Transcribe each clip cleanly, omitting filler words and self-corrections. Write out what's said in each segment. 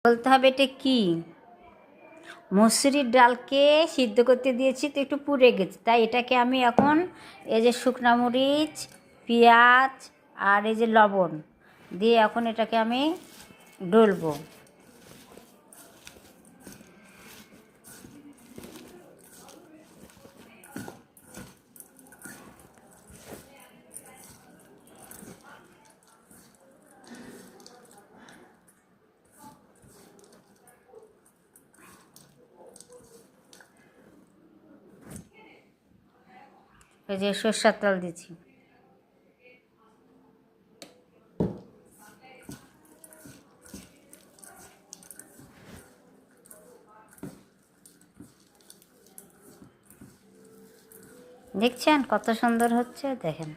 বলতে হবে এটা কি, মসুরির ডালকে সিদ্ধ করতে দিয়েছি তো একটু পুড়ে গেছে, তাই এটাকে আমি এখন এই যে শুকনা মরিচ, পেঁয়াজ আর এই যে লবণ দিয়ে এখন এটাকে আমি ডলবো। এই যে সরষের তেল দিচ্ছি। দেখছেন কত সুন্দর হচ্ছে, দেখেন।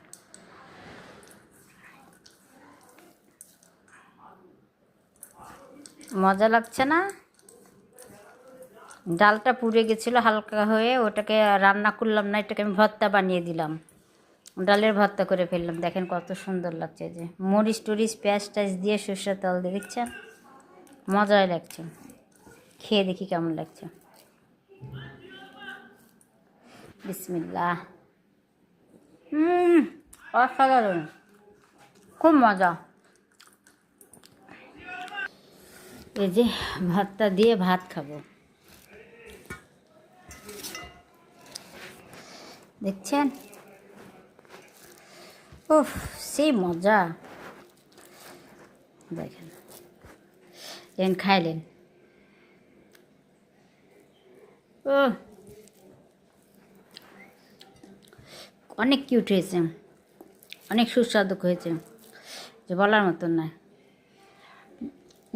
মজা লাগছে না? ডালটা পুড়ে গেছিলো হালকা হয়ে, ওটাকে রান্না করলাম না, এটাকে আমি ভর্তা বানিয়ে দিলাম, ডালের ভর্তা করে ফেললাম। দেখেন কত সুন্দর লাগছে, যে মরিচ টরিচ পেঁয়াজ টাইজ দিয়ে সরষের তেল দিয়ে, দেখছেন মজাই লাগছে। খেয়ে দেখি কেমন লাগছে। বিসমিল্লাহ। অসাধারণ, খুব মজা। এই যে ভাতটা দিয়ে ভাত খাবো, দেখছেন। উফ, সেই মজা। দেখেন এন খাইলেন। ও অনেক কিউট হয়েছে, অনেক সুস্বাদু হয়েছে, যে বলার মতন নয়।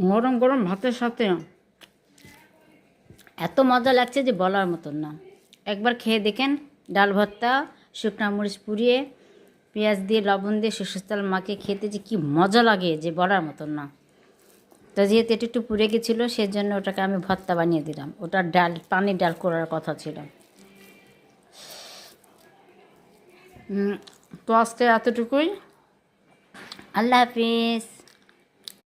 গরম গরম ভাতের সাথে এত মজা লাগছে যে বলার মতন না। একবার খেয়ে দেখেন। ডাল ভর্তা শুকনা মরিচ পুড়িয়ে পেঁয়াজ দিয়ে লবণ দিয়ে সরষের তেল মাখিয়ে খেতে যে কী মজা লাগে, যে বলার মতন না। তো যেহেতু এটা একটু পুড়ে গেছিলো, সেজন্য ওটাকে আমি ভর্তা বানিয়ে দিলাম। ওটা ডাল, পানির ডাল করার কথা ছিল। তো আজকে এতটুকুই। আল্লাহ হাফিজ।